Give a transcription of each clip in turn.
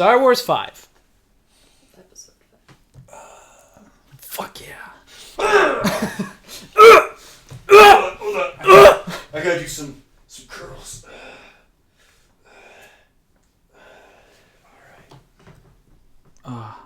Star Wars 5. Episode 5. Fuck yeah. Hold on. I gotta do some curls. Alright.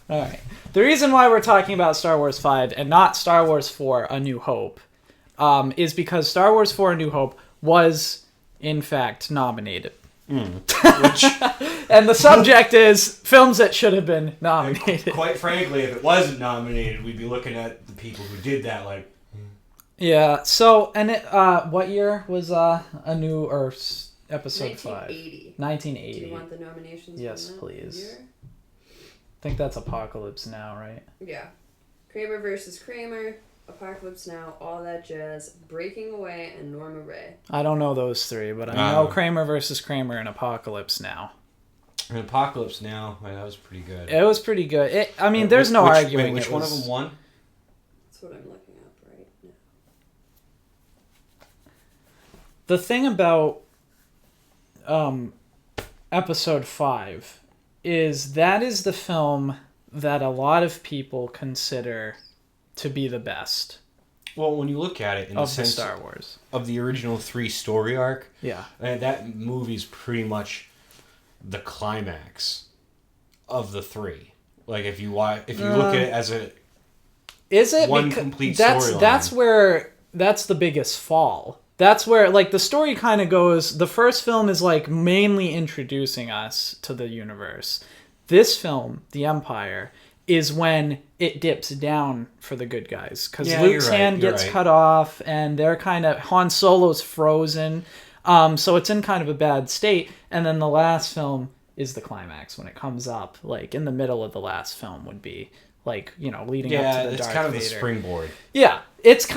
Alright. The reason why we're talking about Star Wars 5 and not Star Wars 4 A New Hope is because Star Wars 4 A New Hope was, in fact, nominated. Which, And the subject is films that should have been nominated. quite frankly, if it wasn't nominated, we'd be looking at the people who did that like... Yeah, so, and it, what year was A New, or episode 5? 1980. 1980. Do you want the nominations? Yes, from that please. year? I think that's Apocalypse Now, right? Yeah. Kramer versus Kramer, Apocalypse Now, All That Jazz, Breaking Away, and Norma Ray. I don't know those three, but I know Kramer versus Kramer and Apocalypse Now. An Apocalypse Now, man, that was pretty good. It was pretty good. I mean, there's no arguing. Which one of them won? That's what I'm looking up right now. The thing about episode 5 is that is the film that a lot of people consider to be the best Well, when you look at it in the of the sense Star Wars. of the original 3 story arc, Yeah. that movie's pretty much the climax of the 3. Like if you look at it as a Is it one Because complete that's storyline. that's the biggest fall. That's where like the story kind of goes. The first film is like mainly introducing us to the universe. This film, The Empire, is when it dips down for the good guys because Luke's hand gets cut off and they're kind of Han Solo's frozen. So it's in kind of a bad state. And then the last film is the climax when it comes up. Like in the middle of the last film would be like, leading up to the Darth it's kind of Vader. the springboard. Yeah, it's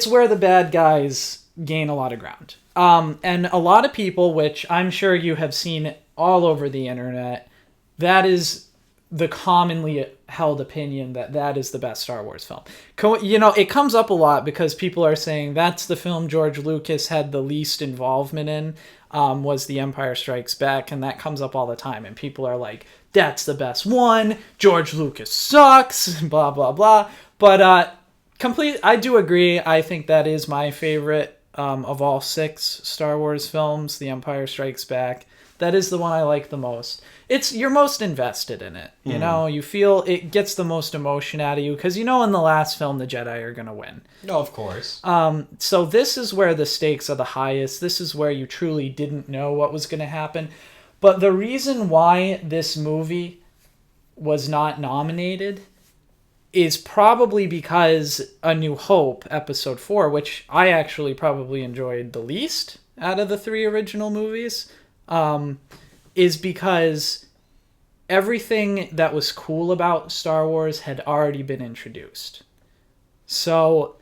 where the bad guys gain a lot of ground. And a lot of people, which I'm sure you have seen all over the internet, that is the commonly held opinion that is the best Star Wars film. It comes up a lot because people are saying that's the film George Lucas had the least involvement in, was The Empire Strikes Back, and that comes up all the time. And people are like, that's the best one, George Lucas sucks, blah, blah, blah. But I do agree. I think that is my favorite of all 6 Star Wars films, The Empire Strikes Back. That is the one I like the most. You're most invested in it. You know, you feel it gets the most emotion out of you because in the last film the Jedi are going to win. No, of course. So this is where the stakes are the highest. This is where you truly didn't know what was going to happen. But the reason why this movie was not nominated is probably because A New Hope, Episode 4, which I actually probably enjoyed the least out of the 3 original movies, is because everything that was cool about Star Wars had already been introduced. So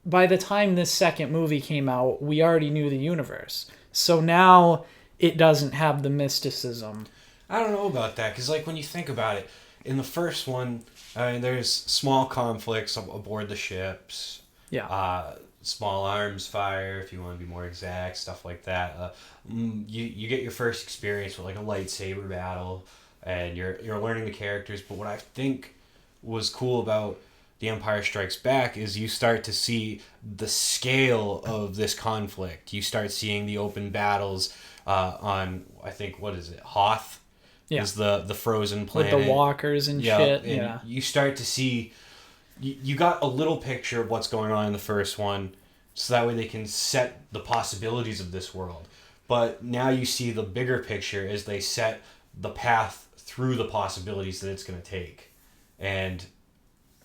by the time this second movie came out, we already knew the universe. So now it doesn't have the mysticism. I don't know about that because, like, when you think about it, in the first one, there's small conflicts aboard the ships. Yeah. Small arms fire, if you want to be more exact, stuff like that. You get your first experience with like a lightsaber battle, and you're learning the characters. But what I think was cool about The Empire Strikes Back is you start to see the scale of this conflict. You start seeing the open battles on, I think, what is it, Hoth? Yeah. Is the frozen planet With the walkers and shit. And yeah. you start to see. You got a little picture of what's going on in the first one, so that way they can set the possibilities of this world. But now you see the bigger picture as they set the path through the possibilities that it's going to take. And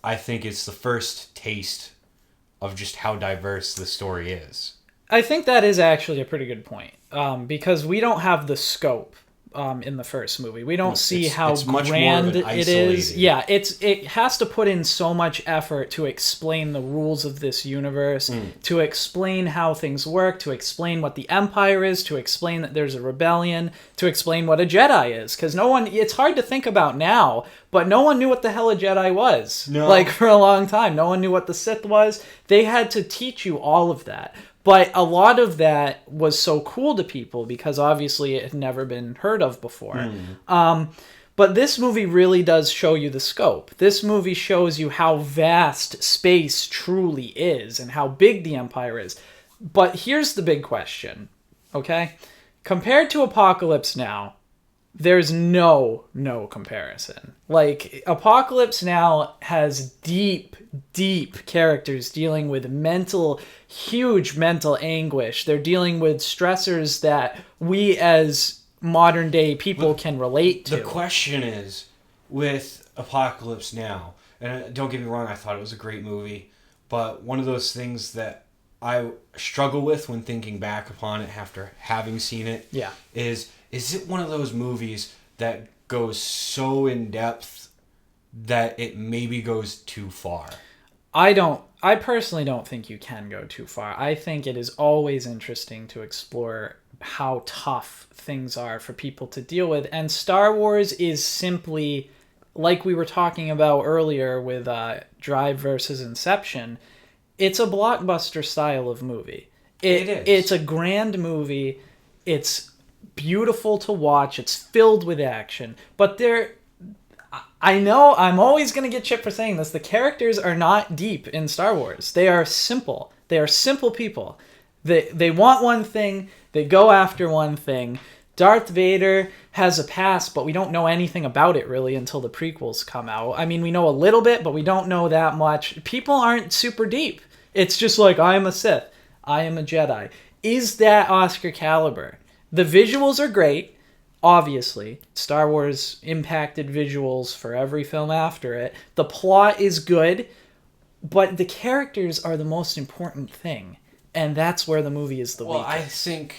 I think it's the first taste of just how diverse the story is. I think that is actually a pretty good point, because we don't have the scope in the first movie. We don't see it's how much more of grand an it is. isolated- Yeah, it has to put in so much effort to explain the rules of this universe, to explain how things work, to explain what the Empire is, to explain that there's a rebellion, to explain what a Jedi is. Because it's hard to think about now, but no one knew what the hell a Jedi was. No. Like, for a long time. No one knew what the Sith was. They had to teach you all of that. But a lot of that was so cool to people because obviously it had never been heard of before. But this movie really does show you the scope. This movie shows you how vast space truly is and how big the Empire is. But here's the big question, okay? Compared to Apocalypse Now, there's no comparison. Like, Apocalypse Now has deep characters dealing with huge mental anguish. They're dealing with stressors that we as modern day people can relate to. The question is, with Apocalypse Now, and don't get me wrong, I thought it was a great movie, but one of those things that I struggle with when thinking back upon it after having seen it is it one of those movies that goes so in depth that it maybe goes too far? I personally don't think you can go too far. I think it is always interesting to explore how tough things are for people to deal with. And Star Wars is simply, like we were talking about earlier with Drive versus Inception, it's a blockbuster style of movie. It is. It's a grand movie. It's beautiful to watch. It's filled with action. But I know I'm always going to get shit for saying this. The characters are not deep in Star Wars. They are simple. They are simple people. They want one thing. They go after one thing. Darth Vader has a past, but we don't know anything about it really until the prequels come out. I mean, we know a little bit, but we don't know that much. People aren't super deep. It's just like, I am a Sith. I am a Jedi. Is that Oscar caliber? The visuals are great, obviously. Star Wars impacted visuals for every film after it. The plot is good, but the characters are the most important thing. And that's where the movie is the weakest.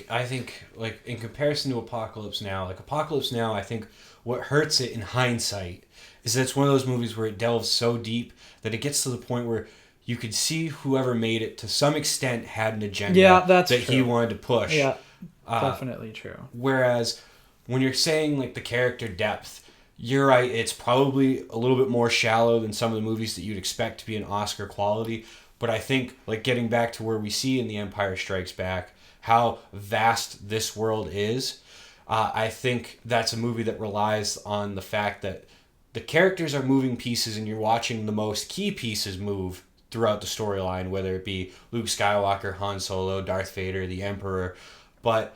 I think like in comparison to Apocalypse Now, I think what hurts it in hindsight is that it's one of those movies where it delves so deep that it gets to the point where you could see whoever made it to some extent had an agenda that true. he wanted to push. Yeah, definitely true. Whereas when you're saying like the character depth, you're right, it's probably a little bit more shallow than some of the movies that you'd expect to be an Oscar quality. But I think, like, getting back to where we see in The Empire Strikes Back, how vast this world is, I think that's a movie that relies on the fact that the characters are moving pieces and you're watching the most key pieces move throughout the storyline, whether it be Luke Skywalker, Han Solo, Darth Vader, the Emperor. But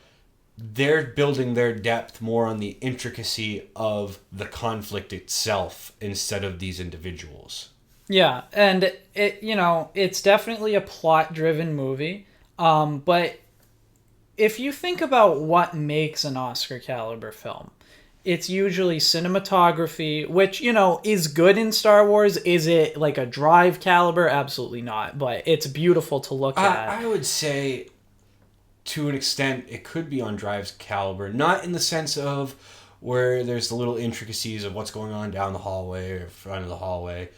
they're building their depth more on the intricacy of the conflict itself instead of these individuals. Yeah, and it's definitely a plot-driven movie. But if you think about what makes an Oscar-caliber film, it's usually cinematography, which, is good in Star Wars. Is it like a Drive caliber? Absolutely not. But it's beautiful to look at. I would say, to an extent, it could be on Drive's caliber. Not in the sense of where there's the little intricacies of what's going on down the hallway or front of the hallway.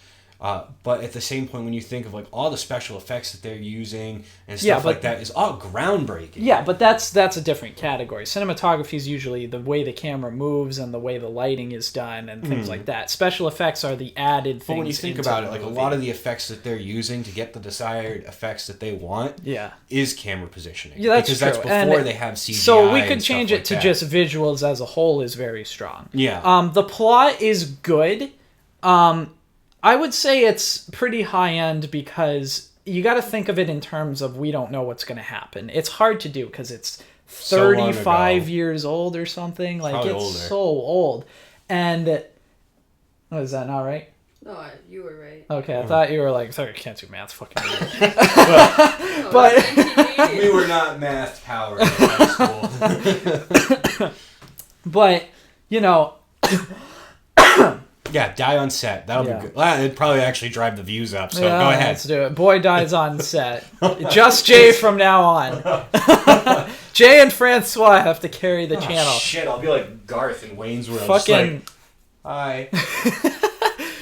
But at the same point, when you think of like all the special effects that they're using and stuff like that is all groundbreaking. Yeah, but that's a different category. Cinematography is usually the way the camera moves and the way the lighting is done and things like that. Special effects are the added things. But when you think about it, like a lot of the effects that they're using to get the desired effects that they want, is camera positioning. Yeah, that's because true. That's before they have CGI. So we could change it like to that. just visuals as a whole is very strong. Yeah. The plot is good. I would say it's pretty high-end because you got to think of it in terms of we don't know what's going to happen. It's hard to do because it's 35 years old or something. Like, probably it's older. so old. And, is that not right? No, you were right. Okay, I thought you were like, sorry, I can't do math, fucking idiot. No, But- it's 1980. We were not math powered in high school. But, Yeah, die on set. That'll be good. Well, it'd probably actually drive the views up, so go ahead. Let's do it. Boy dies on set. Just Jay from now on. Jay and Francois have to carry the channel. Shit, I'll be like Garth in Wayne's World. Fucking, Just like, hi.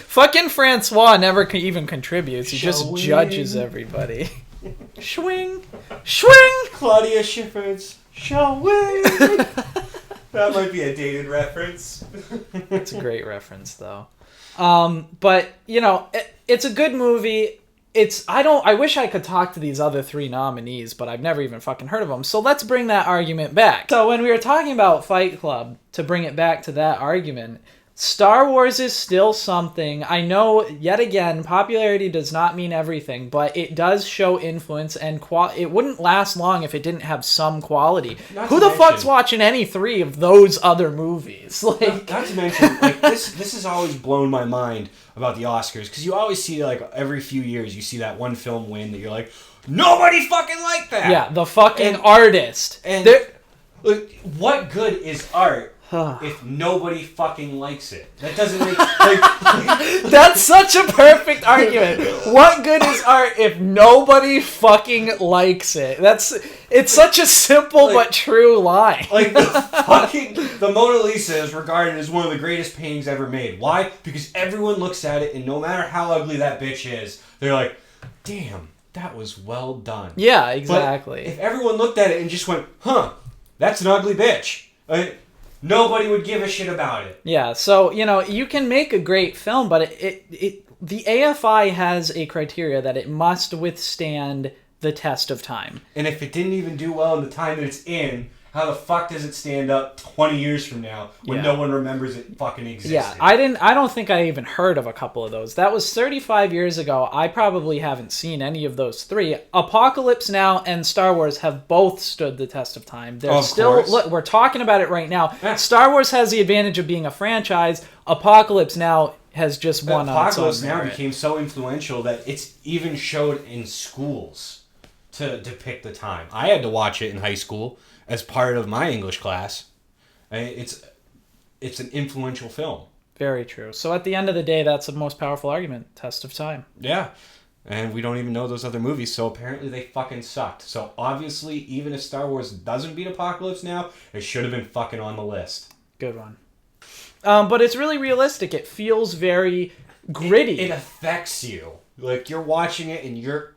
fucking Francois never even contributes. He just Shwing. judges everybody. Swing, swing. Claudia Schiffer's Showing. That might be a dated reference. It's a great reference, though. But it's a good movie. I wish I could talk to these other 3 nominees, but I've never even fucking heard of them. So let's bring that argument back. So when we were talking about Fight Club, to bring it back to that argument, Star Wars is still something. I know, yet again, popularity does not mean everything, but it does show influence, and it wouldn't last long if it didn't have some quality. Who the fuck's watching any 3 of those other movies? Like, not to mention, like this has always blown my mind about the Oscars, because you always see, like, every few years you see that one film win that you're like, nobody fucking liked that. Yeah, the fucking artist. And look, what good is art if nobody fucking likes it? That doesn't make like That's such a perfect argument. What good is art if nobody fucking likes it? It's such a simple but true line. like the Mona Lisa is regarded as one of the greatest paintings ever made. Why? Because everyone looks at it, and no matter how ugly that bitch is, they're like, damn, that was well done. Yeah, exactly. But if everyone looked at it and just went, huh, that's an ugly bitch, nobody would give a shit about it. Yeah, so, you can make a great film, but the AFI has a criteria that it must withstand the test of time. And if it didn't even do well in the time that it's in, how the fuck does it stand up 20 years from now when no one remembers it fucking existed? Yeah, I don't think I even heard of a couple of those. That was 35 years ago. I probably haven't seen any of those 3. Apocalypse Now and Star Wars have both stood the test of time. They're still, look, we're talking about it right now. Yeah. Star Wars has the advantage of being a franchise. Apocalypse Now has just won on its own Apocalypse Now merit. became so influential that it's even showed in schools to depict the time. I had to watch it in high school as part of my English class. It's an influential film. Very true. So at the end of the day, that's the most powerful argument. Test of time. Yeah. And we don't even know those other movies, so apparently they fucking sucked. So obviously, even if Star Wars doesn't beat Apocalypse Now, it should have been fucking on the list. Good one. But it's really realistic. It feels very gritty. It affects you. Like, you're watching it and you're...